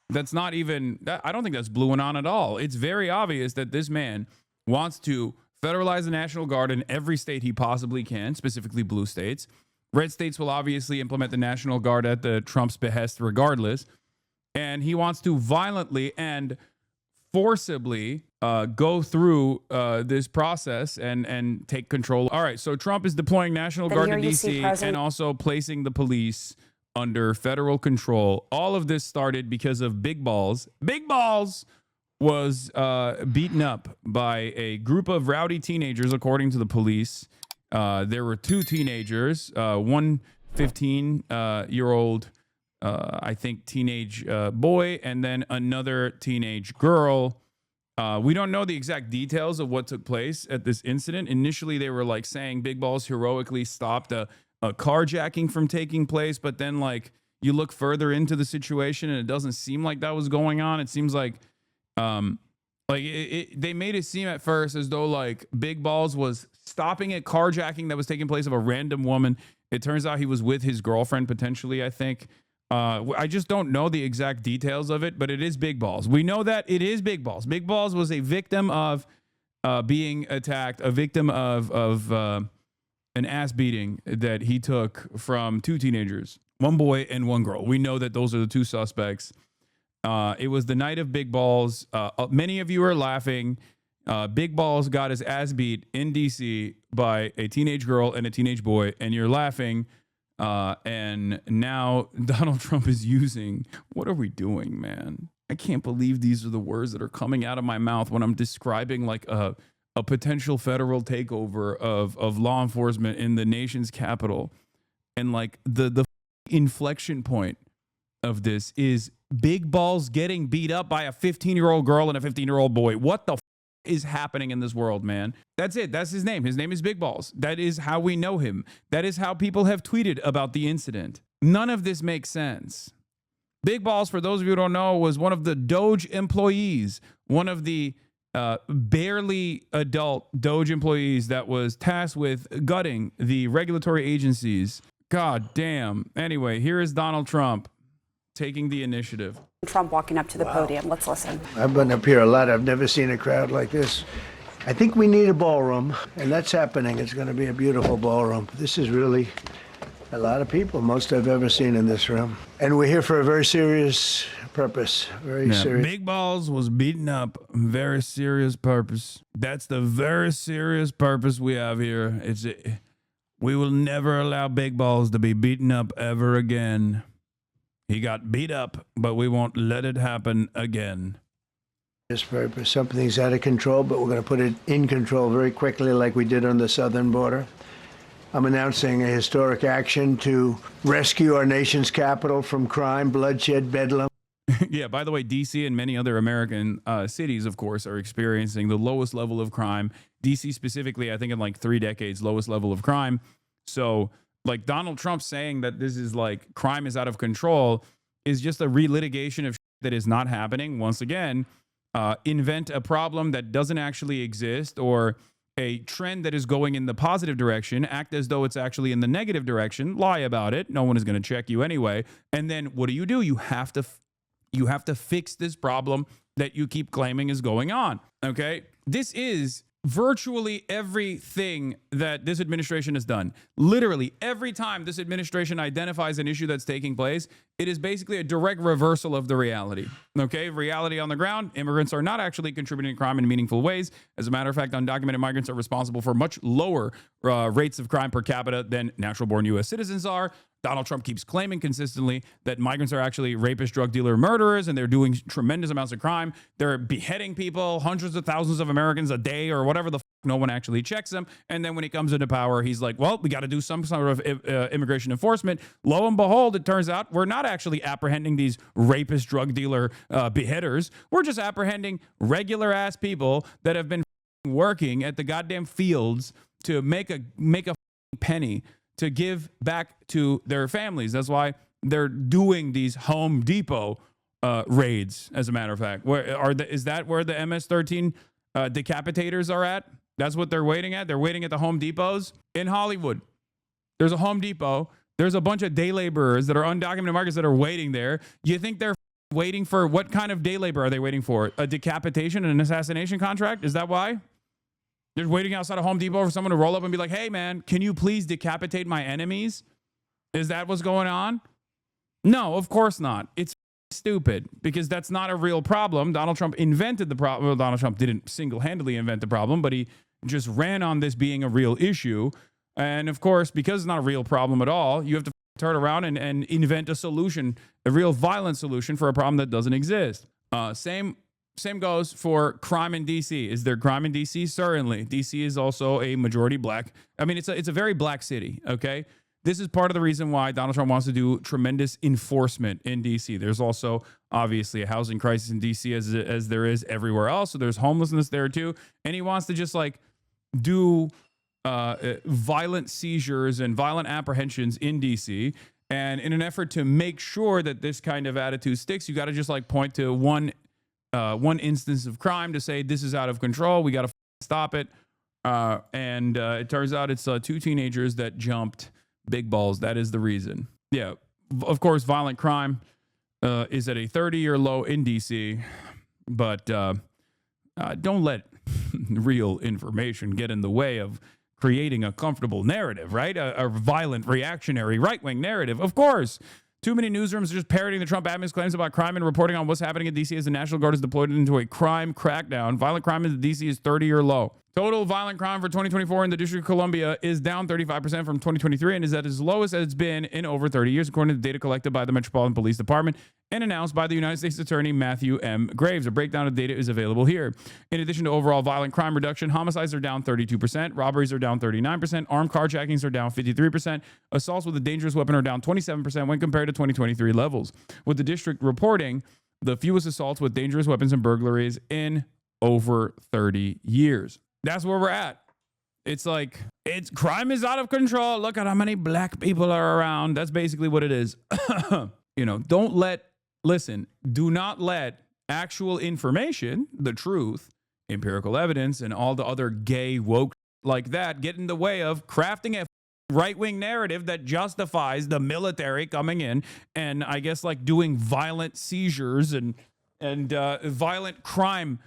That's not even, I don't think that's bluing on at all. It's very obvious that this man wants to federalize the National Guard in every state he possibly can, specifically blue states. Red states will obviously implement the National Guard at the Trump's behest regardless. And he wants to violently and forcibly go through this process and take control. All right, so Trump is deploying National Guard to D.C. and also placing the police under federal control. All of this started because of Big Balls. Big Balls was beaten up by a group of rowdy teenagers, according to the police. There were two teenagers, one 15-year-old, I think, teenage boy, and then another teenage girl. We don't know the exact details of what took place at this incident. Initially, they were like saying Big Balls heroically stopped a carjacking from taking place, but then like you look further into the situation and it doesn't seem like that was going on. It seems like they made it seem at first as though like Big Balls was stopping a carjacking that was taking place of a random woman. It turns out he was with his girlfriend potentially, I think. I just don't know the exact details of it, but it is Big Balls. We know that it is Big Balls. Big Balls was a victim of being attacked, a victim of an ass beating that he took from two teenagers, one boy and one girl. We know that those are the two suspects. It was the night of Big Balls. Many of you are laughing. Big Balls got his ass beat in DC by a teenage girl and a teenage boy, and you're laughing. And now Donald Trump is using, what are we doing, man? I can't believe these are the words that are coming out of my mouth when I'm describing like a potential federal takeover of law enforcement in the nation's capital. And like the inflection point of this is Big Balls getting beat up by a 15-year-old girl and a 15-year-old boy. What the is happening in this world, man? That's it. That's his name. His name is Big Balls. That is how we know him. That is how people have tweeted about the incident. None of this makes sense. Big Balls, for those of you who don't know, was one of the Doge employees, one of the barely adult Doge employees that was tasked with gutting the regulatory agencies. God damn. Anyway, here is Donald Trump taking the initiative. Trump walking up to the podium. Let's listen. I've been up here a lot. I've never seen a crowd like this. I think we need a ballroom, and that's happening. It's going to be a beautiful ballroom. This is really a lot of people, most I've ever seen in this room. And we're here for a very serious purpose. Very serious. Big Balls was beaten up. Very serious purpose. That's the very serious purpose we have here. We will never allow Big Balls to be beaten up ever again. He got beat up, but we won't let it happen again. This purpose, something's out of control, but we're going to put it in control very quickly like we did on the southern border. I'm announcing a historic action to rescue our nation's capital from crime, bloodshed, bedlam. Yeah, by the way, D.C. and many other American cities, of course, are experiencing the lowest level of crime. D.C. specifically, I think in like 3 decades, lowest level of crime. So like Donald Trump saying that this is like crime is out of control is just a relitigation of that is not happening. Once again, invent a problem that doesn't actually exist or a trend that is going in the positive direction, act as though it's actually in the negative direction, lie about it. No one is going to check you anyway. And then what do? You have to fix this problem that you keep claiming is going on. Okay. This is virtually everything that this administration has done. Literally every time this administration identifies an issue that's taking place, it is basically a direct reversal of the reality. Okay, reality on the ground, immigrants are not actually contributing to crime in meaningful ways. As a matter of fact, undocumented migrants are responsible for much lower rates of crime per capita than natural-born U.S. citizens are. Donald Trump keeps claiming consistently that migrants are actually rapists, drug dealer, murderers, and they're doing tremendous amounts of crime. They're beheading people, hundreds of thousands of Americans a day or whatever the no one actually checks them. And then when he comes into power, he's like, well, we got to do some sort of immigration enforcement. Lo and behold, it turns out we're not actually apprehending these rapist, drug dealer beheaders. We're just apprehending regular ass people that have been working at the goddamn fields to make a penny to give back to their families. That's why they're doing these Home Depot raids, as a matter of fact. Is that where the MS-13 decapitators are at? That's what they're waiting at? They're waiting at the Home Depots in Hollywood. There's a Home Depot. There's a bunch of day laborers that are undocumented migrants that are waiting there. You think they're waiting for what kind of day labor are they waiting for? A decapitation and an assassination contract? Is that why? They're waiting outside of Home Depot for someone to roll up and be like, hey, man, can you please decapitate my enemies? Is that what's going on? No, of course not. It's stupid because that's not a real problem. Donald Trump invented the problem. Well, Donald Trump didn't single-handedly invent the problem, but he just ran on this being a real issue. And of course, because it's not a real problem at all, you have to turn around and invent a solution, a real violent solution for a problem that doesn't exist. Same goes for crime in D.C. Is there crime in D.C.? Certainly. D.C. is also a majority black. I mean, it's a very black city, okay? This is part of the reason why Donald Trump wants to do tremendous enforcement in D.C. There's also obviously a housing crisis in D.C. as there is everywhere else. So there's homelessness there too. And he wants to just like do violent seizures and violent apprehensions in D.C. And in an effort to make sure that this kind of attitude sticks, you got to just like point to one instance of crime to say this is out of control. We got to stop it. And it turns out it's two teenagers that jumped big balls. That is the reason. Yeah, of course, violent crime is at a 30-year low in D.C. But don't let real information get in the way of creating a comfortable narrative, right? A violent, reactionary, right-wing narrative. Of course, too many newsrooms are just parroting the Trump admin's claims about crime and reporting on what's happening in D.C. as the National Guard is deployed into a crime crackdown. Violent crime in D.C. is 30-year low. Total violent crime for 2024 in the District of Columbia is down 35% from 2023 and is at its lowest as it's been in over 30 years, according to data collected by the Metropolitan Police Department and announced by the United States Attorney Matthew M. Graves. A breakdown of data is available here. In addition to overall violent crime reduction, homicides are down 32%, robberies are down 39%, armed carjackings are down 53%, assaults with a dangerous weapon are down 27% when compared to 2023 levels, with the district reporting the fewest assaults with dangerous weapons and burglaries in over 30 years. That's where we're at. It's like, crime is out of control. Look at how many black people are around. That's basically what it is. Do not let actual information, the truth, empirical evidence, and all the other gay woke like that get in the way of crafting a right-wing narrative that justifies the military coming in and I guess like doing violent seizures and violent crime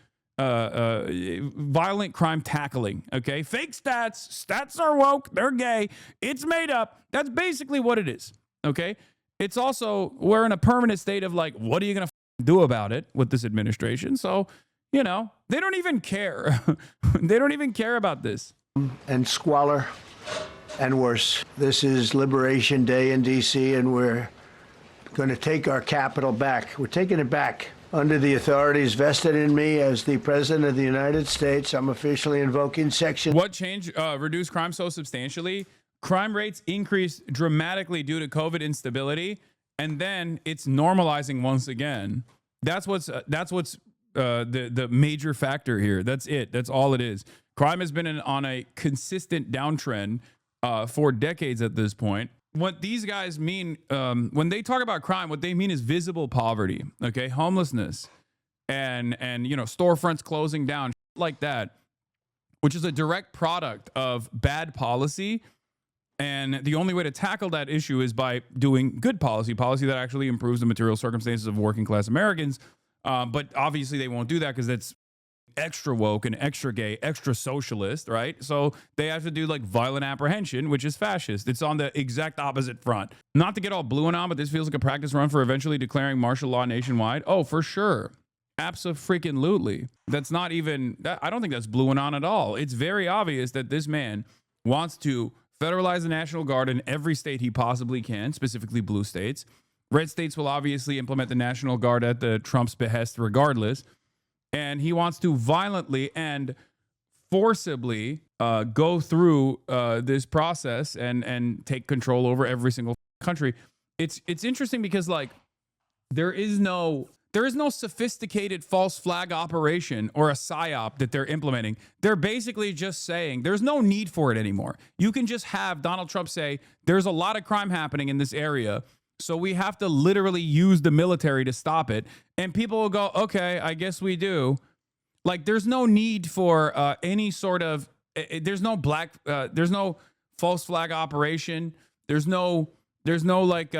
tackling. Okay, fake stats are woke, they're gay, it's made up. That's basically what it is. Okay, it's also, we're in a permanent state of like, what are you gonna do about it with this administration? So they don't even care. They don't even care about this. And squalor and worse. This is Liberation Day in D.C. and we're going to take our capital back. We're taking it back. Under the authorities vested in me as the President of the United States, I'm officially invoking Section... What change reduced crime so substantially? Crime rates increased dramatically due to COVID instability, and then it's normalizing once again. That's what's the major factor here. That's it. That's all it is. Crime has been on a consistent downtrend for decades at this point. What these guys mean when they talk about crime, what they mean is visible poverty, okay, homelessness, and storefronts closing down, like that, which is a direct product of bad policy. And the only way to tackle that issue is by doing good policy that actually improves the material circumstances of working class Americans. But obviously they won't do that because that's extra woke and extra gay, extra socialist, right? So they have to do like violent apprehension, which is fascist. It's on the exact opposite front. Not to get all blue and on, but this feels like a practice run for eventually declaring martial law nationwide. Oh, for sure. Abso-freaking-lutely. That's not even, I don't think that's blue and on at all. It's very obvious that this man wants to federalize the National Guard in every state he possibly can, specifically blue states. Red states will obviously implement the National Guard at the Trump's behest regardless. And he wants to violently and forcibly go through this process and take control over every single country. It's interesting because like there is no sophisticated false flag operation or a psyop that they're implementing. They're basically just saying there's no need for it anymore. You can just have Donald Trump say there's a lot of crime happening in this area, so we have to literally use the military to stop it. And people will go, okay, I guess we do. Like, there's no need for any sort of, there's no false flag operation. There's no There's no like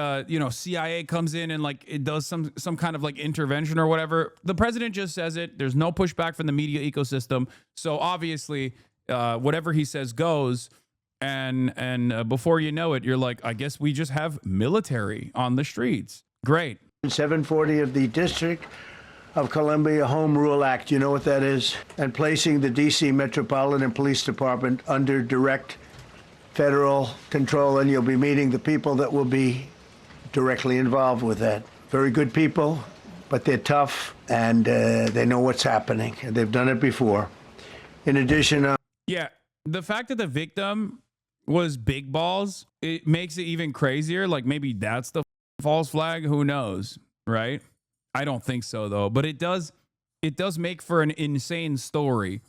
CIA comes in and like it does some kind of like intervention or whatever. The president just says it. There's no pushback from the media ecosystem. So obviously, whatever he says goes. And before you know it, you're like, I guess we just have military on the streets. Great. 740 of the District of Columbia Home Rule Act. You know what that is? And placing the D.C. Metropolitan Police Department under direct federal control, and you'll be meeting the people that will be directly involved with that. Very good people, but they're tough, and they know what's happening, and they've done it before. In addition, yeah, the fact that the victim was big balls, it makes it even crazier. Like maybe that's the false flag. Who knows, right? I don't think so though. But it does make for an insane story.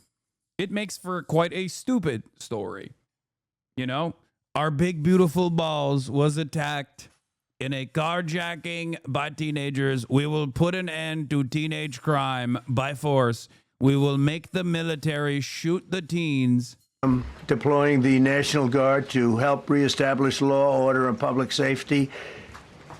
It makes for quite a stupid story. You know, our big beautiful balls was attacked in a carjacking by teenagers. We will put an end to teenage crime by force. We will make the military shoot the teens. Deploying the National Guard to help reestablish law, order, and public safety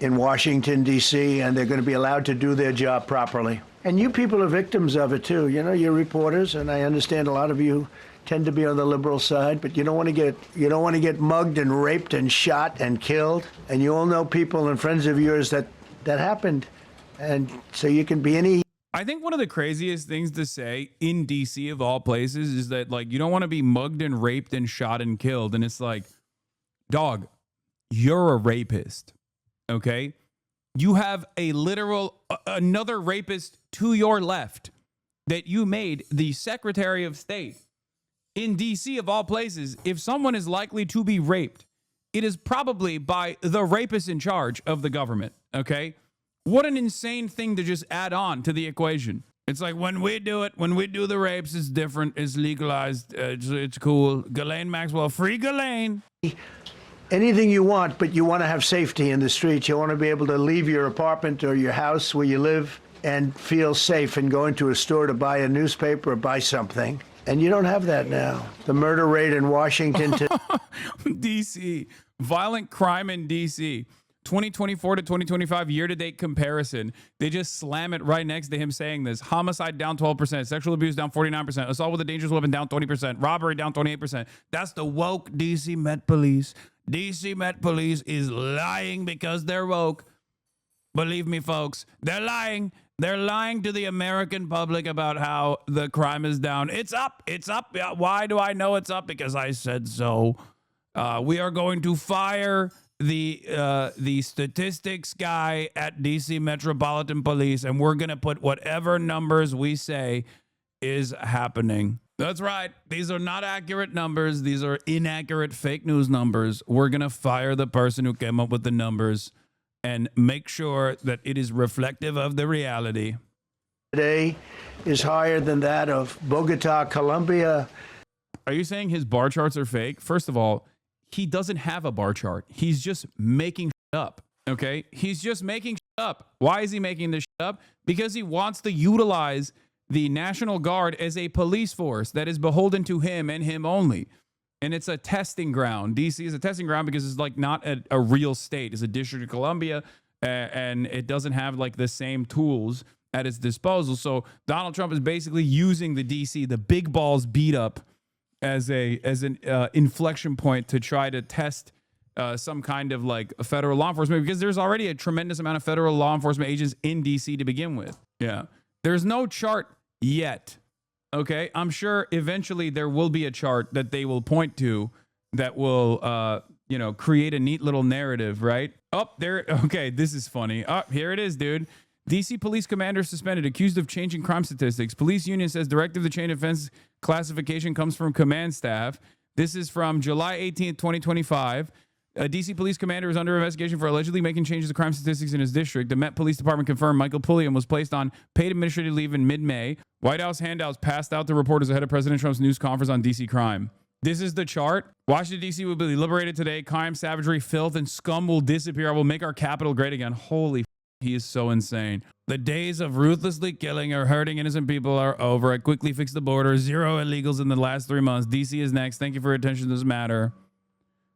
in Washington, D.C., and they're going to be allowed to do their job properly. And you people are victims of it, too. You know, you're reporters, and I understand a lot of you tend to be on the liberal side, but you don't want to get mugged and raped and shot and killed. And you all know people and friends of yours that happened. And so you can be any... I think one of the craziest things to say in DC of all places is that like you don't want to be mugged and raped and shot and killed. And it's like, dog, you're a rapist. Okay. You have a literal another rapist to your left that you made the Secretary of State in DC of all places. If someone is likely to be raped, it is probably by the rapist in charge of the government. Okay. What an insane thing to just add on to the equation. It's like when we do the rapes, it's different. It's legalized. It's cool. Ghislaine Maxwell, free Ghislaine. Anything you want, but you want to have safety in the streets. You want to be able to leave your apartment or your house where you live and feel safe and go into a store to buy a newspaper or buy something. And you don't have that now. The murder rate in Washington. D.C. Violent crime in D.C. 2024 to 2025 year-to-date comparison. They just slam it right next to him saying this. Homicide down 12%. Sexual abuse down 49%. Assault with a dangerous weapon down 20%. Robbery down 28%. That's the woke DC Met Police. DC Met Police is lying because they're woke. Believe me, folks. They're lying. They're lying to the American public about how the crime is down. It's up. It's up. Why do I know it's up? Because I said so. We are going to fire the statistics guy at DC Metropolitan Police, and we're going to put whatever numbers we say is happening. That's right. These are not accurate numbers. These are inaccurate fake news numbers. We're going to fire the person who came up with the numbers and make sure that it is reflective of the reality. Today is higher than that of Bogota, Colombia. Are you saying his bar charts are fake? First of all, he doesn't have a bar chart. He's just making shit up. Okay? He's just making shit up. Why is he making this shit up? Because he wants to utilize the National Guard as a police force that is beholden to him and him only. And it's a testing ground. DC is a testing ground because it's like not a real state. It's a District of Columbia, and it doesn't have like the same tools at its disposal. So Donald Trump is basically using the DC, the big balls beat up, as an inflection point to try to test some kind of like federal law enforcement, because there's already a tremendous amount of federal law enforcement agents in DC to begin with. Yeah. There's no chart yet. Okay. I'm sure eventually there will be a chart that they will point to that will, create a neat little narrative, right? Oh, there. Okay. This is funny. Oh, here it is, dude. DC police commander suspended, accused of changing crime statistics. Police union says directive to change offense classification comes from command staff. This is from July 18th, 2025. A DC police commander is under investigation for allegedly making changes to crime statistics in his district. The Met Police Department confirmed Michael Pulliam was placed on paid administrative leave in mid-May. White House handouts passed out to reporters ahead of President Trump's news conference on DC crime. This is the chart. Washington, D.C. will be liberated today. Crime, savagery, filth, and scum will disappear. I will make our capital great again. Holy he is so insane. The days of ruthlessly killing or hurting innocent people are over. I quickly fixed the border. 0 illegals in the last 3 months. DC is next. Thank you for your attention to this matter.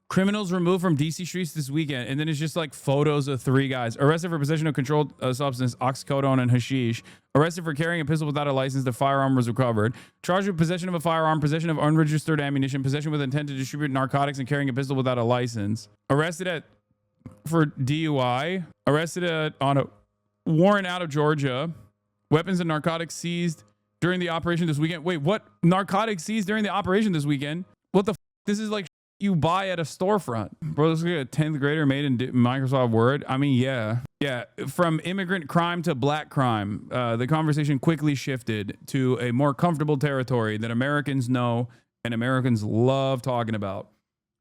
Criminals removed from DC streets this weekend, and then it's just like photos of 3 guys arrested for possession of controlled substance, oxycodone, and hashish. Arrested for carrying a pistol without a license. The firearm was recovered. Charged with possession of a firearm, possession of unregistered ammunition, possession with intent to distribute narcotics, and carrying a pistol without a license. Arrested for DUI. Arrested on a warrant out of Georgia. Weapons and narcotics seized during the operation this weekend. Wait, what? Narcotics seized during the operation this weekend? What the This is like you buy at a storefront. Bro, this is like a 10th grader made in Microsoft Word. I mean, yeah. Yeah, from immigrant crime to black crime, the conversation quickly shifted to a more comfortable territory that Americans know and Americans love talking about.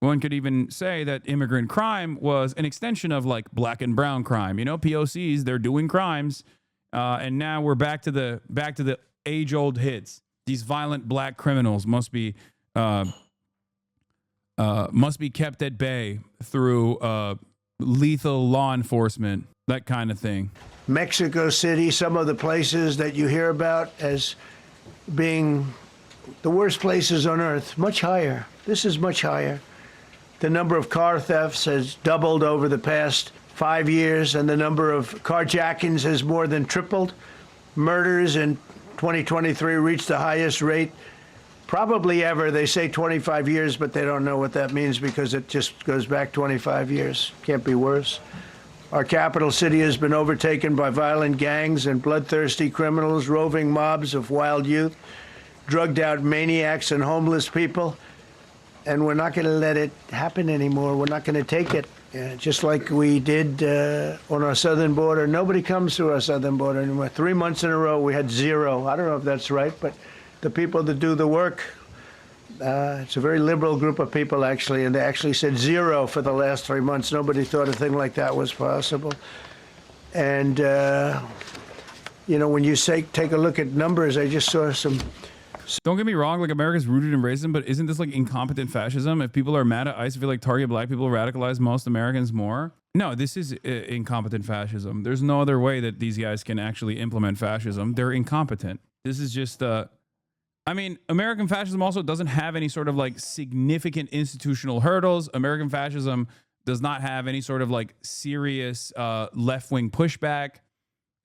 One could even say that immigrant crime was an extension of like black and brown crime. You know, POCs, they're doing crimes. And now we're back to the age-old hits. These violent black criminals must be kept at bay through lethal law enforcement, that kind of thing. Mexico City, some of the places that you hear about as being the worst places on earth, much higher. This is much higher. The number of car thefts has doubled over the past 5 years, and the number of carjackings has more than tripled. Murders in 2023 reached the highest rate probably ever. They say 25 years, but they don't know what that means because it just goes back 25 years. Can't be worse. Our capital city has been overtaken by violent gangs and bloodthirsty criminals, roving mobs of wild youth, drugged out maniacs and homeless people. And we're not going to let it happen anymore. We're not going to take it. Just like we did on our southern border. Nobody comes through our southern border anymore. 3 months in a row, we had 0. I don't know if that's right, but the people that do the work, it's a very liberal group of people, actually, and they actually said 0 for the last 3 months. Nobody thought a thing like that was possible. And, you know, when you say take a look at numbers, I just saw some... Don't get me wrong, like America's rooted in racism, but isn't this like incompetent fascism? If people are mad at ICE, I feel like target black people radicalize most Americans more. No, this is incompetent fascism. There's no other way that these guys can actually implement fascism. They're incompetent. This is just, I mean, American fascism also doesn't have any sort of like significant institutional hurdles. American fascism does not have any sort of like serious left-wing pushback.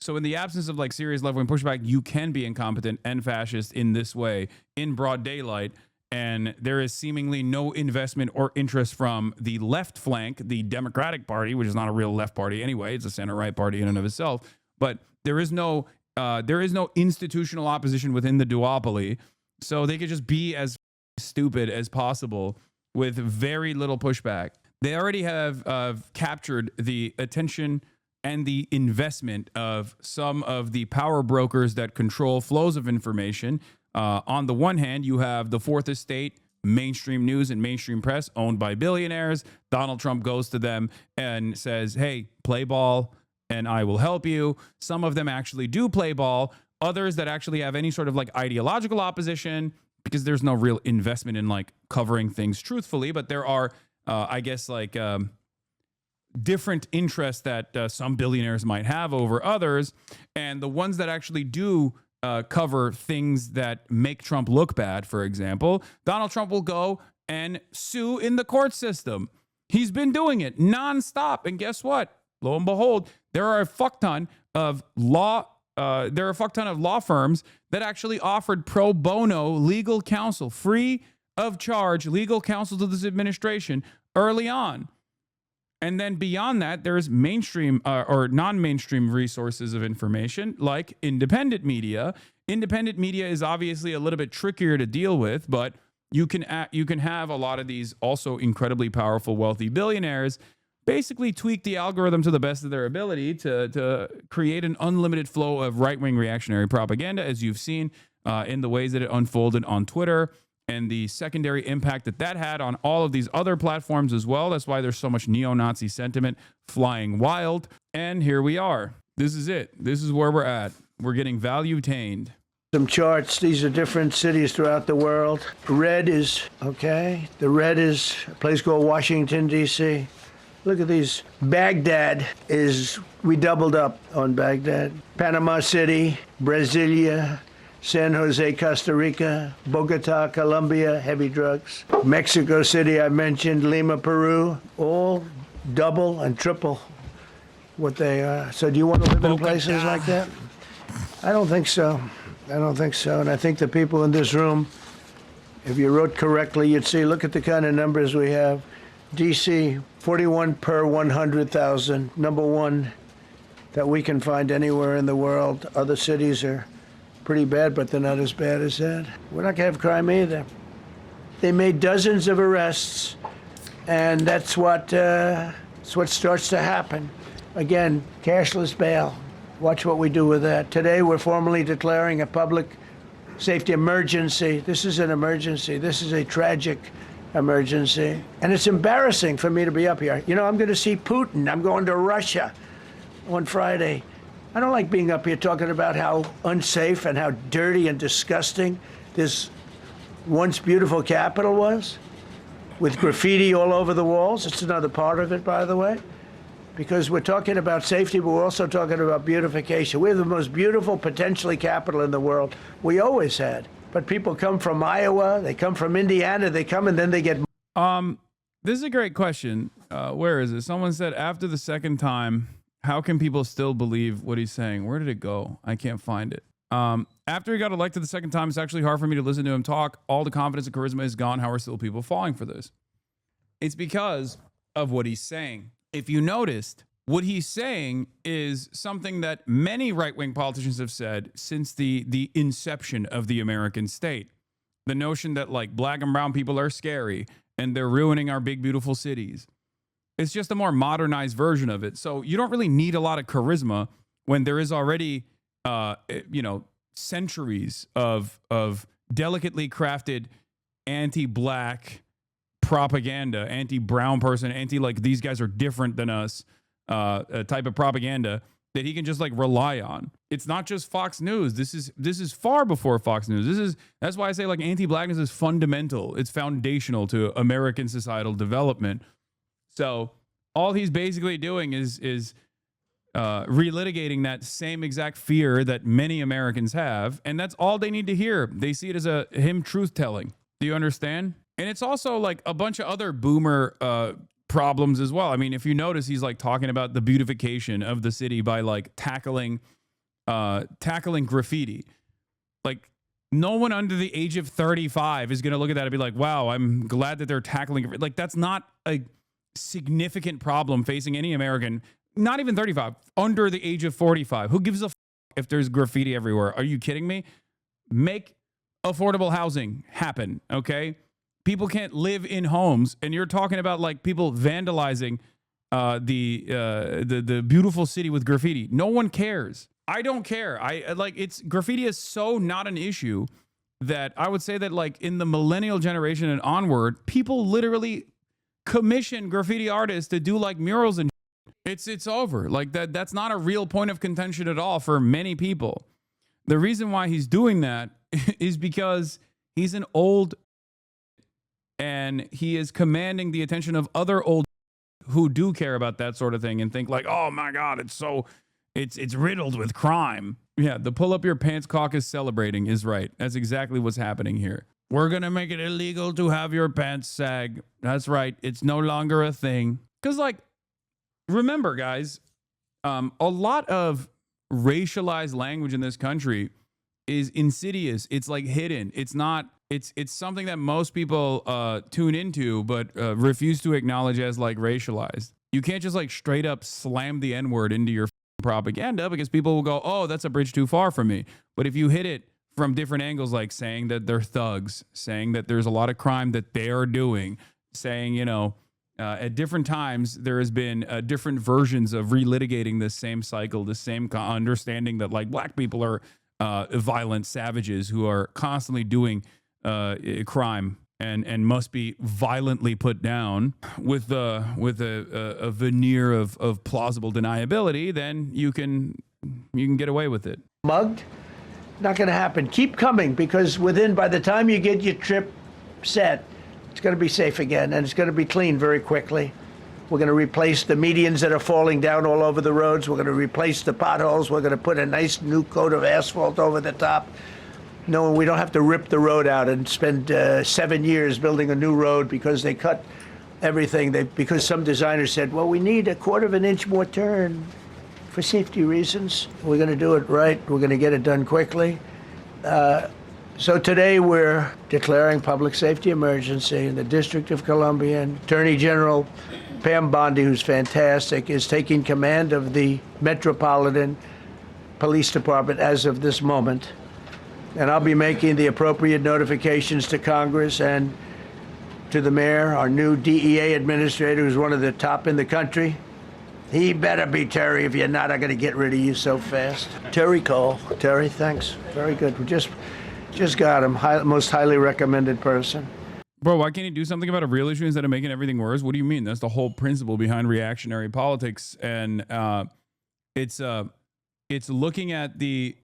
So in the absence of like serious left-wing pushback, you can be incompetent and fascist in this way in broad daylight. And there is seemingly no investment or interest from the left flank, the Democratic Party, which is not a real left party anyway. It's a center-right party in and of itself. But there is no institutional opposition within the duopoly. So they could just be as stupid as possible with very little pushback. They already have captured the attention and the investment of some of the power brokers that control flows of information. On the one hand, you have the Fourth Estate, mainstream news and mainstream press owned by billionaires. Donald Trump goes to them and says, hey, play ball and I will help you. Some of them actually do play ball. Others that actually have any sort of like ideological opposition, because there's no real investment in like covering things truthfully, but there are, I guess, like different interests that some billionaires might have over others. And the ones that actually do cover things that make Trump look bad, for example, Donald Trump will go and sue in the court system. He's been doing it nonstop. And guess what? Lo and behold, there are a fuck ton of law firms that actually offered pro bono legal counsel, free of charge legal counsel to this administration early on. And then beyond that, there's mainstream or non-mainstream resources of information like independent media. Independent media is obviously a little bit trickier to deal with, but you can have a lot of these also incredibly powerful, wealthy billionaires basically tweak the algorithm to the best of their ability to create an unlimited flow of right-wing reactionary propaganda, as you've seen in the ways that it unfolded on Twitter, and the secondary impact that had on all of these other platforms as well. That's why there's so much neo-Nazi sentiment flying wild. And here we are. This is it. This is where we're at. We're getting value-tained. Some charts. These are different cities throughout the world. Red is, okay, the red is a place called Washington, D.C. Look at these. Baghdad we doubled up on Baghdad. Panama City, Brasilia, San Jose, Costa Rica, Bogota, Colombia, heavy drugs. Mexico City, I mentioned, Lima, Peru, all double and triple what they are. So do you want to live in places like that? I don't think so. I don't think so. And I think the people in this room, if you wrote correctly, you'd see, look at the kind of numbers we have. DC, 41 per 100,000, number one that we can find anywhere in the world. Other cities are pretty bad, but they're not as bad as that. We're not going to have crime either. They made dozens of arrests, and that's what starts to happen. Again, cashless bail. Watch what we do with that. Today, we're formally declaring a public safety emergency. This is an emergency. This is a tragic emergency. And it's embarrassing for me to be up here. You know, I'm going to see Putin. I'm going to Russia on Friday. I don't like being up here talking about how unsafe and how dirty and disgusting this once beautiful capital was, with graffiti all over the walls. It's another part of it, by the way, because we're talking about safety, but we're also talking about beautification. We have the most beautiful, potentially, capital in the world. We always had. But people come from Iowa, they come from Indiana, they come and then they get... This is a great question. Where is it? Someone said, after the second time, how can people still believe what he's saying? Where did it go? I can't find it. After he got elected the second time, it's actually hard for me to listen to him talk. All the confidence and charisma is gone. How are still people falling for this? It's because of what he's saying. If you noticed, what he's saying is something that many right-wing politicians have said since the inception of the American state. The notion that, like, black and brown people are scary and they're ruining our big, beautiful cities. It's just a more modernized version of it. So you don't really need a lot of charisma when there is already, centuries of delicately crafted anti-black propaganda, anti-brown person, like these guys are different than us, a type of propaganda that he can just like rely on. It's not just Fox News. This is far before Fox News. That's why I say like anti-blackness is fundamental. It's foundational to American societal development. So all he's basically doing is relitigating that same exact fear that many Americans have, and that's all they need to hear. They see it as him truth telling. Do you understand? And it's also like a bunch of other boomer problems as well. I mean, if you notice, he's like talking about the beautification of the city by like tackling graffiti. Like, no one under the age of 35 is going to look at that and be like, wow, I'm glad that they're tackling it. Like, that's not a significant problem facing any American, not even 35, under the age of 45. Who gives a if there's graffiti everywhere? Are you kidding me? Make affordable housing happen, okay? People can't live in homes, and you're talking about like people vandalizing the beautiful city with graffiti. No one cares. I don't care. Graffiti is so not an issue that I would say that like in the millennial generation and onward, people literally commission graffiti artists to do like murals and it's over. Like that's not a real point of contention at all for many people. The reason why he's doing that is because he's an old and he is commanding the attention of other old who do care about that sort of thing and think like, oh my God, it's riddled with crime. Yeah, the pull up your pants caucus celebrating is right. That's exactly what's happening here. We're going to make it illegal to have your pants sag. That's right. It's no longer a thing. Because, like, remember, guys, a lot of racialized language in this country is insidious. It's, like, hidden. It's not, it's something that most people tune into but refuse to acknowledge as, like, racialized. You can't just, like, straight up slam the N-word into your propaganda because people will go, oh, that's a bridge too far for me. But if you hit it from different angles, like saying that they're thugs, saying that there's a lot of crime that they are doing, saying, at different times there has been different versions of relitigating this same cycle, the same understanding that like black people are violent savages who are constantly doing crime and must be violently put down with a veneer of plausible deniability, then you can get away with it. Mugged? Not going to happen. Keep coming, because by the time you get your trip set, it's going to be safe again, and it's going to be clean very quickly. We're going to replace the medians that are falling down all over the roads. We're going to replace the potholes. We're going to put a nice new coat of asphalt over the top. No, we don't have to rip the road out and spend 7 years building a new road because they cut everything. Because some designers said, well, we need a quarter of an inch more turn for safety reasons. We're going to do it right. We're going to get it done quickly. So today we're declaring public safety emergency in the District of Columbia. And Attorney General Pam Bondi, who's fantastic, is taking command of the Metropolitan Police Department as of this moment. And I'll be making the appropriate notifications to Congress and to the mayor, our new DEA administrator, who's one of the top in the country. He better be Terry. If you're not, I'm going to get rid of you so fast. Terry Cole. Terry, thanks. Very good. We just got him. Most highly recommended person. Bro, why can't he do something about a real issue instead of making everything worse? What do you mean? That's the whole principle behind reactionary politics. And it's looking at the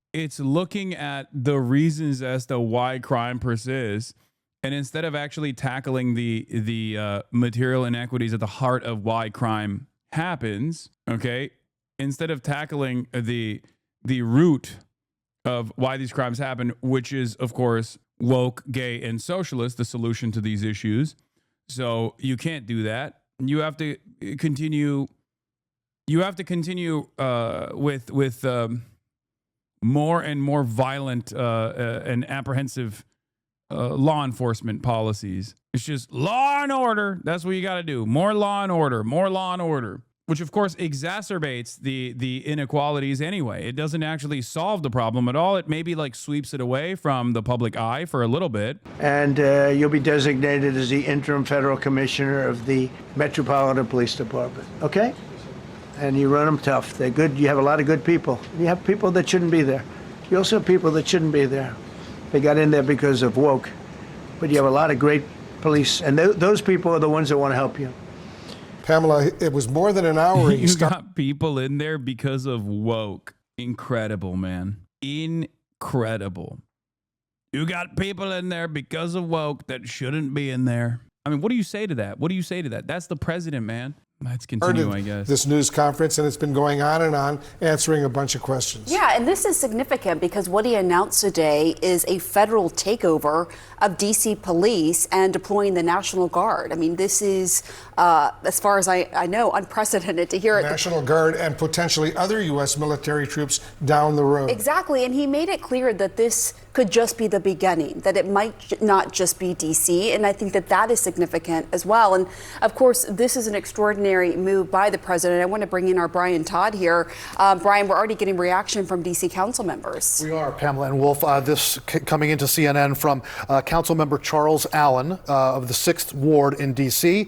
reasons as to why crime persists. And instead of actually tackling the material inequities at the heart of why crime happens, okay, instead of tackling the root of why these crimes happen, which is, of course, woke, gay, and socialist, the solution to these issues. So you can't do that. You have to continue. You have to continue with more and more violent and apprehensive law enforcement policies. It's just law and order. That's what you got to do. More law and order. More law and order. Which, of course, exacerbates the inequalities anyway. It doesn't actually solve the problem at all. It maybe like sweeps it away from the public eye for a little bit. And you'll be designated as the interim federal commissioner of the Metropolitan Police Department. Okay? And you run them tough. They're good. You have a lot of good people. You have people that shouldn't be there. You also have people that shouldn't be there. They got in there because of woke. But you have a lot of great police. And those people are the ones that want to help you. Pamela, it was more than an hour. You got people in there because of woke. Incredible, man. Incredible. You got people in there because of woke that shouldn't be in there. I mean, what do you say to that? What do you say to that? That's the president, man. Let's continue, I guess. This news conference, and it's been going on, answering a bunch of questions. Yeah, and this is significant because what he announced today is a federal takeover of D.C. police and deploying the National Guard. I mean, this is, as far as I know, unprecedented to hear it. National Guard and potentially other U.S. military troops down the road. Exactly, and he made it clear that this could just be the beginning, that it might not just be D.C., and I think that that is significant as well. And, of course, this is an extraordinary move by the president. I want to bring in our Brian Todd here. Brian, we're already getting reaction from D.C. council members. We are, Pamela and Wolf. This coming into CNN from Council Member Charles Allen of the 6th Ward in D.C.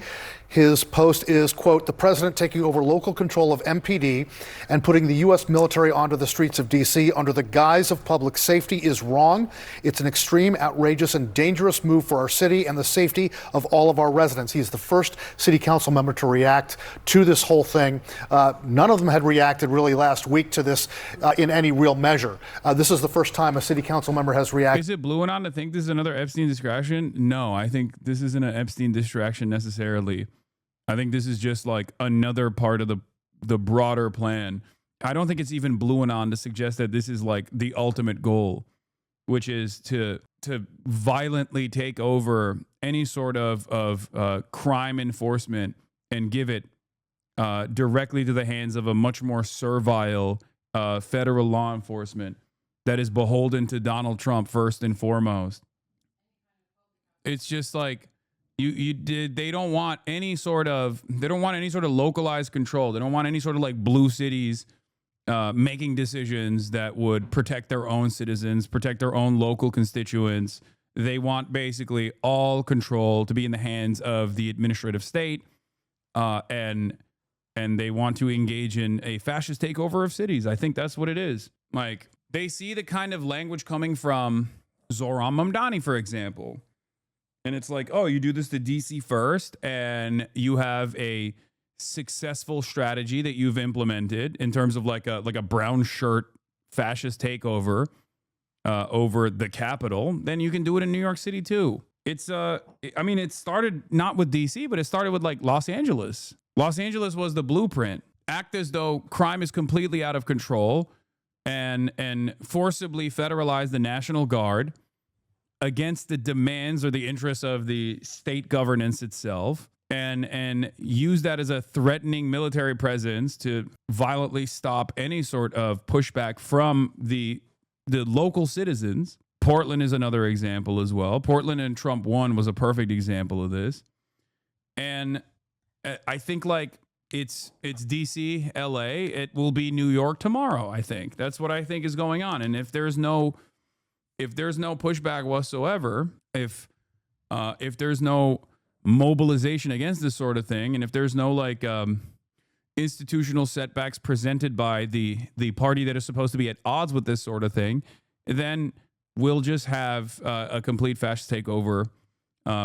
His post is, quote, "The president taking over local control of MPD and putting the U.S. military onto the streets of D.C. under the guise of public safety is wrong. It's an extreme, outrageous, and dangerous move for our city and the safety of all of our residents." He's the first city council member to react to this whole thing. None of them had reacted really last week to this in any real measure. This is the first time a city council member has reacted. Is it blue and on to think this is another Epstein distraction? No, I think this isn't an Epstein distraction necessarily. I think this is just like another part of the broader plan. I don't think it's even blue and on to suggest that this is like the ultimate goal, which is to violently take over any sort of crime enforcement and give it directly to the hands of a much more servile federal law enforcement that is beholden to Donald Trump first and foremost. It's just like, they don't want any sort of localized control. They don't want any sort of like blue cities making decisions that would protect their own citizens, protect their own local constituents. They want basically all control to be in the hands of the administrative state, and they want to engage in a fascist takeover of cities. I think that's what it is. Like, they see the kind of language coming from Zohran Mamdani, for example. And it's like, oh, you do this to DC first, and you have a successful strategy that you've implemented in terms of like a brown shirt fascist takeover over the Capitol. Then you can do it in New York City too. It's I mean, it started not with DC, but it started with like Los Angeles. Los Angeles was the blueprint. Act as though crime is completely out of control, and forcibly federalize the National Guard against the demands or the interests of the state governance itself, and use that as a threatening military presence to violently stop any sort of pushback from the local citizens. Portland is another example as well. Portland and Trump 1 was a perfect example of this. And I think like it's DC, LA, it will be New York tomorrow, I think. That's what I think is going on. And if there's no pushback whatsoever, if there's no mobilization against this sort of thing, and if there's no like institutional setbacks presented by the party that is supposed to be at odds with this sort of thing, then we'll just have a complete fascist takeover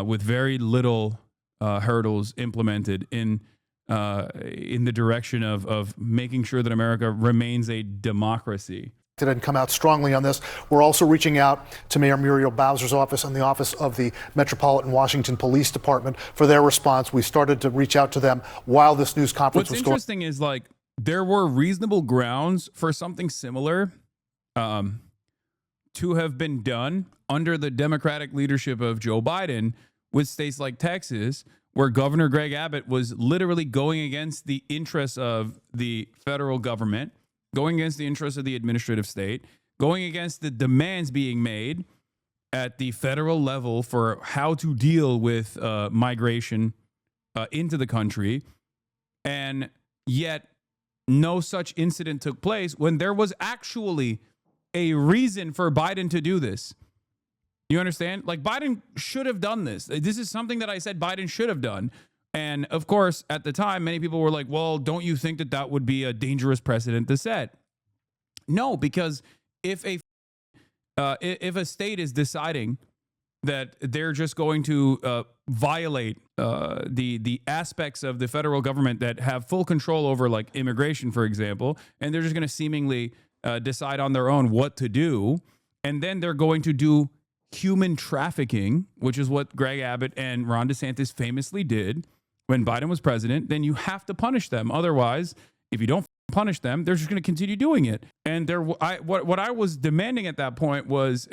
with very little hurdles implemented in the direction of making sure that America remains a democracy. And come out strongly on this. We're also reaching out to Mayor Muriel Bowser's office and the office of the Metropolitan Washington Police Department for their response. We started to reach out to them while this news conference was going. What's interesting is like there were reasonable grounds for something similar to have been done under the Democratic leadership of Joe Biden with states like Texas, where Governor Greg Abbott was literally going against the interests of the federal government, going against the interests of the administrative state, going against the demands being made at the federal level for how to deal with migration into the country. And yet no such incident took place when there was actually a reason for Biden to do this. You understand? Like Biden should have done this. This is something that I said Biden should have done. And of course, at the time, many people were like, well, don't you think that that would be a dangerous precedent to set? No, because if a state is deciding that they're just going to violate the aspects of the federal government that have full control over like immigration, for example, and they're just going to seemingly decide on their own what to do, and then they're going to do human trafficking, which is what Greg Abbott and Ron DeSantis famously did when Biden was president, then you have to punish them. Otherwise, if you don't punish them, they're just going to continue doing it. And what I was demanding at that point was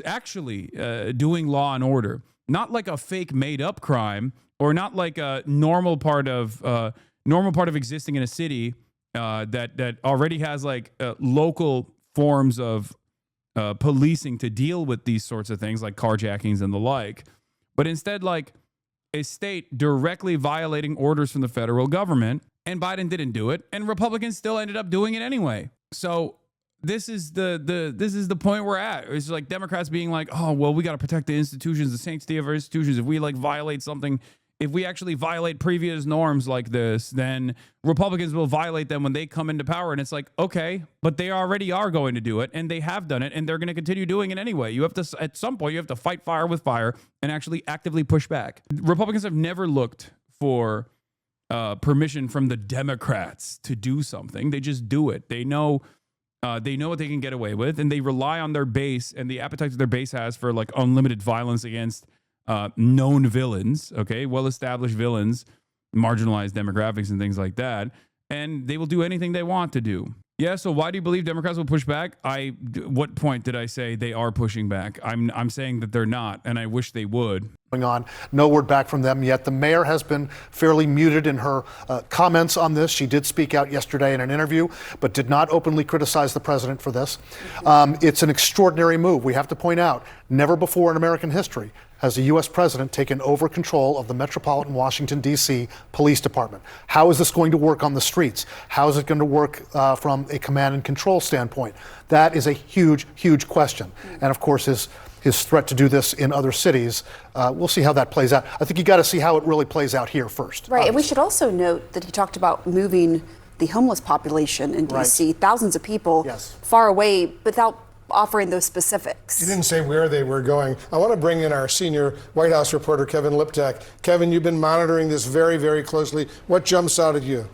actually doing law and order, not like a fake made up crime, or not like a normal part of existing in a city that already has like local forms of policing to deal with these sorts of things like carjackings and the like, but instead like a state directly violating orders from the federal government, and Biden didn't do it, and Republicans still ended up doing it anyway. So this is the point we're at. It's like Democrats being like, oh, well, we got to protect the institutions, the sanctity of our institutions. If we like violate something, if we actually violate previous norms like this, then Republicans will violate them when they come into power. And it's like, okay, but they already are going to do it, and they have done it, and they're going to continue doing it anyway. You have to, at some point, you have to fight fire with fire and actually actively push back. Republicans have never looked for permission from the Democrats to do something. They just do it. They know what they can get away with, and they rely on their base and the appetite that their base has for like unlimited violence against known villains, okay, well-established villains, marginalized demographics and things like that, and they will do anything they want to do. Yeah, so why do you believe Democrats will push back? What point did I say they are pushing back? I'm saying that they're not, and I wish they would. Going on, no word back from them yet. The mayor has been fairly muted in her comments on this. She did speak out yesterday in an interview, but did not openly criticize the president for this. It's an extraordinary move. We have to point out, never before in American history has a U.S. president taken over control of the Metropolitan Washington, D.C. Police Department. How is this going to work on the streets? How is it going to work from a command and control standpoint? That is a huge, huge question. And of course, his threat to do this in other cities, we'll see how that plays out. I think you got to see how it really plays out here first. Right, obviously. And we should also note that he talked about moving the homeless population in D.C., right. Thousands of people far away without offering those specifics. He didn't say where they were going. I want to bring in our senior White House reporter, Kevin Liptak. Kevin, you've been monitoring this very, very closely. What jumps out at you?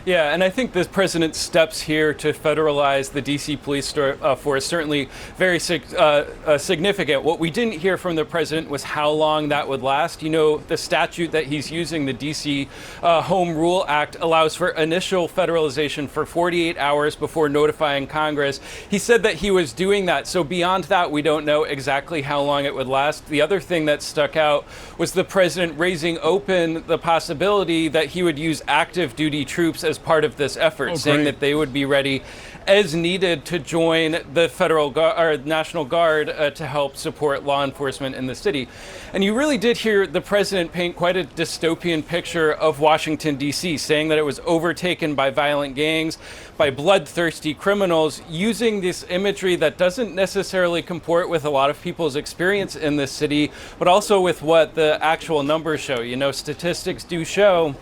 Yeah, and I think the president's steps here to federalize the D.C. police force certainly very significant. What we didn't hear from the president was how long that would last. You know, the statute that he's using, the D.C. Home Rule Act, allows for initial federalization for 48 hours before notifying Congress. He said that he was doing that. So beyond that, we don't know exactly how long it would last. The other thing that stuck out was the president raising open the possibility that he would use active duty troops as part of this effort, saying that they would be ready as needed to join the federal or National Guard to help support law enforcement in the city. And you really did hear the president paint quite a dystopian picture of Washington, D.C., saying that it was overtaken by violent gangs, by bloodthirsty criminals, using this imagery that doesn't necessarily comport with a lot of people's experience in this city, but also with what the actual numbers show. You know, statistics do show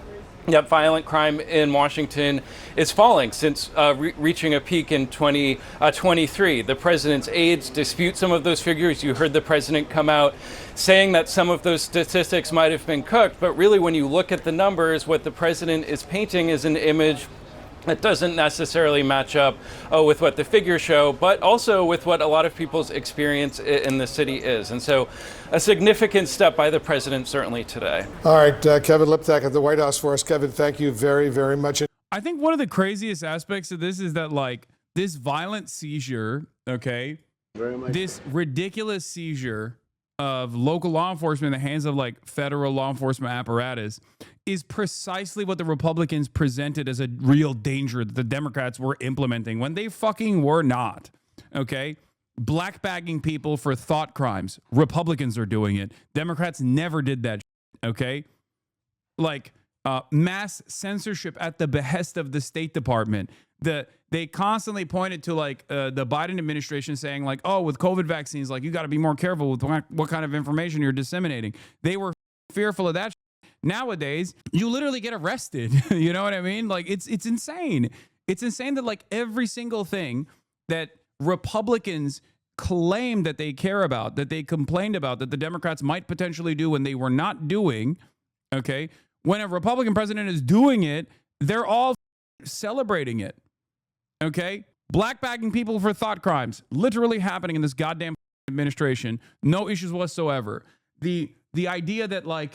that violent crime in Washington is falling since reaching a peak in 2023. The president's aides dispute some of those figures. You heard the president come out saying that some of those statistics might have been cooked, but really when you look at the numbers, what the president is painting is an image that doesn't necessarily match up with what the figures show, but also with what a lot of people's experience in the city is. And so a significant step by the president certainly today. All right, Kevin Liptak at the White House for us. Kevin, thank you very, very much. I think one of the craziest aspects of this is that, like, this violent seizure, okay, this ridiculous seizure of local law enforcement in the hands of, like, federal law enforcement apparatus is precisely what the Republicans presented as a real danger that the Democrats were implementing when they fucking were not, okay? Black bagging people for thought crimes. Republicans are doing it. Democrats never did that, okay? Like, mass censorship at the behest of the State Department. They constantly pointed to, like, the Biden administration saying, like, oh, with COVID vaccines, like, you got to be more careful with what kind of information you're disseminating. They were fearful of that. Nowadays, you literally get arrested. You know what I mean? Like, it's insane. It's insane that, like, every single thing that Republicans claim that they care about, that they complained about, that the Democrats might potentially do when they were not doing, okay? When a Republican president is doing it, they're all celebrating it, okay? Black bagging people for thought crimes, literally happening in this goddamn administration. No issues whatsoever. The idea that, like,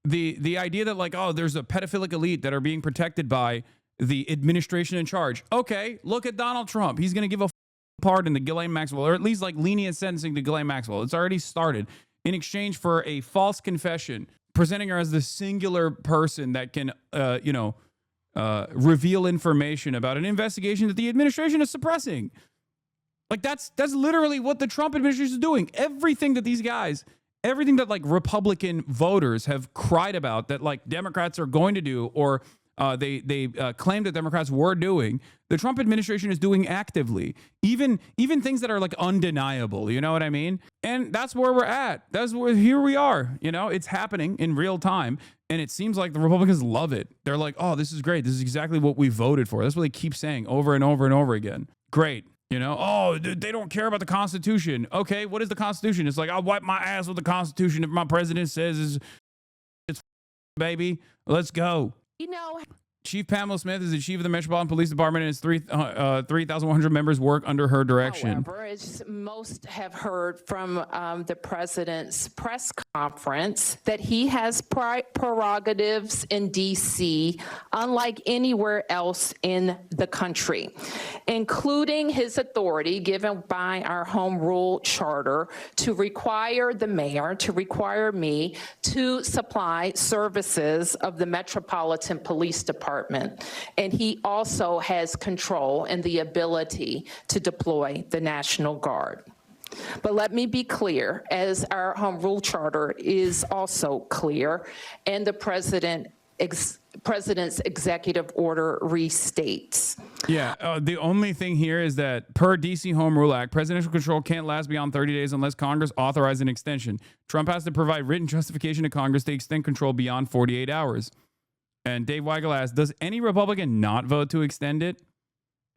the idea that, like, oh, there's a pedophilic elite that are being protected by the administration in charge. Okay, look at Donald Trump. He's going to give a pardon to Ghislaine Maxwell, or at least, like, lenient sentencing to Ghislaine Maxwell. It's already started in exchange for a false confession, presenting her as the singular person that can, reveal information about an investigation that the administration is suppressing. Like, that's literally what the Trump administration is doing. Everything that, like, Republican voters have cried about that, like, Democrats are going to do, or they claim that Democrats were doing, the Trump administration is doing actively. Even things that are, like, undeniable, you know what I mean? And that's where we're at. Here we are. You know, it's happening in real time. And it seems like the Republicans love it. They're like, oh, this is great. This is exactly what we voted for. That's what they keep saying over and over and over again. Great. You know, oh, they don't care about the Constitution. Okay, what is the Constitution? It's like, I'll wipe my ass with the Constitution if my president says it's baby. Let's go. You know, Chief Pamela Smith is the chief of the Metropolitan Police Department, and its 3,100 members work under her direction. However, as most have heard from the president's press conference, that he has prerogatives in D.C. unlike anywhere else in the country, including his authority given by our home rule charter to require the mayor, to require me to supply services of the Metropolitan Police Department. And he also has control and the ability to deploy the National Guard. But let me be clear, as our home rule charter is also clear, and the president's executive order restates. Yeah, the only thing here is that per DC Home Rule Act, presidential control can't last beyond 30 days unless Congress authorizes an extension. Trump has to provide written justification to Congress to extend control beyond 48 hours. And Dave Weigel asks, does any Republican not vote to extend it?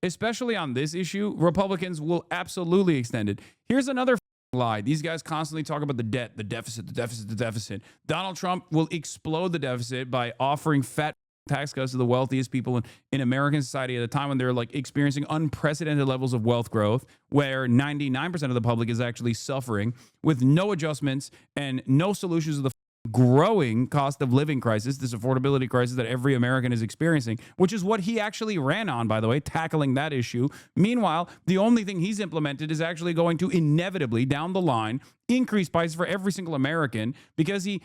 Especially on this issue, Republicans will absolutely extend it. Here's another lie. These guys constantly talk about the debt, the deficit, the deficit, the deficit. Donald Trump will explode the deficit by offering fat tax cuts to the wealthiest people in American society at a time when they're like experiencing unprecedented levels of wealth growth, where 99% of the public is actually suffering with no adjustments and no solutions to the growing cost of living crisis, this affordability crisis that every American is experiencing, which is what he actually ran on, by the way, tackling that issue. Meanwhile, the only thing he's implemented is actually going to inevitably, down the line, increase prices for every single American because he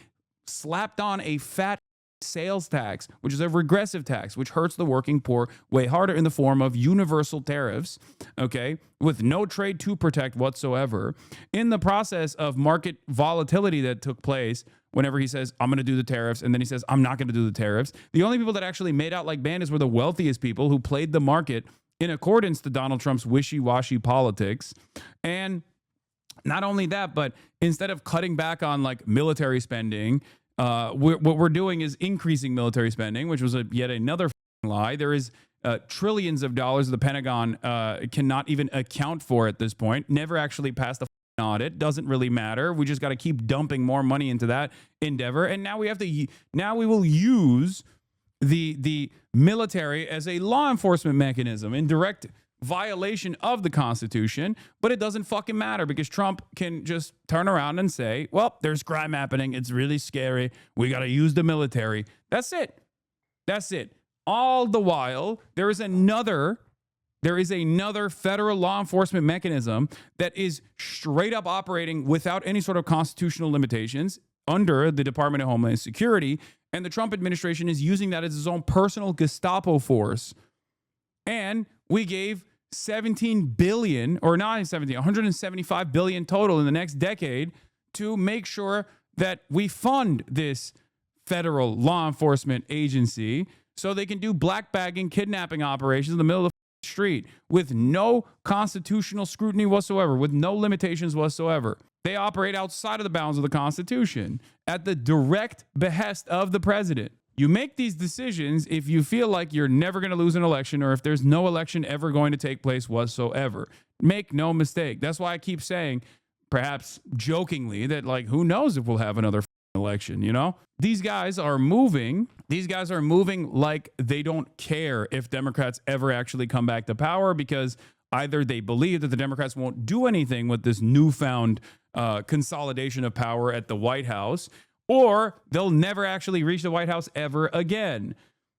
slapped on a fat sales tax, which is a regressive tax, which hurts the working poor way harder in the form of universal tariffs, okay, with no trade to protect whatsoever. In the process of market volatility that took place, whenever he says, I'm going to do the tariffs, and then he says, I'm not going to do the tariffs, the only people that actually made out like bandits were the wealthiest people who played the market in accordance to Donald Trump's wishy-washy politics. And not only that, but instead of cutting back on like military spending, what we're doing is increasing military spending, which was yet another lie. There is trillions of dollars the Pentagon cannot even account for at this point. Never actually passed a audit. Doesn't really matter. We just got to keep dumping more money into that endeavor. And now we will use the military as a law enforcement mechanism in direct violation of the Constitution, but it doesn't fucking matter because Trump can just turn around and say, well, there's crime happening. It's really scary. We got to use the military. That's it. That's it. All the while, there is another federal law enforcement mechanism that is straight up operating without any sort of constitutional limitations under the Department of Homeland Security. And the Trump administration is using that as its own personal Gestapo force. And we gave 17 billion, or not 17, 175 billion total in the next decade to make sure that we fund this federal law enforcement agency so they can do black bagging, kidnapping operations in the middle of the street with no constitutional scrutiny whatsoever, with no limitations whatsoever. They operate outside of the bounds of the Constitution at the direct behest of the president. You make these decisions if you feel like you're never going to lose an election or if there's no election ever going to take place whatsoever. Make no mistake. That's why I keep saying, perhaps jokingly, that like, who knows if we'll have another election, you know? These guys are moving like they don't care if Democrats ever actually come back to power, because either they believe that the Democrats won't do anything with this newfound consolidation of power at the White House, or they'll never actually reach the White House ever again.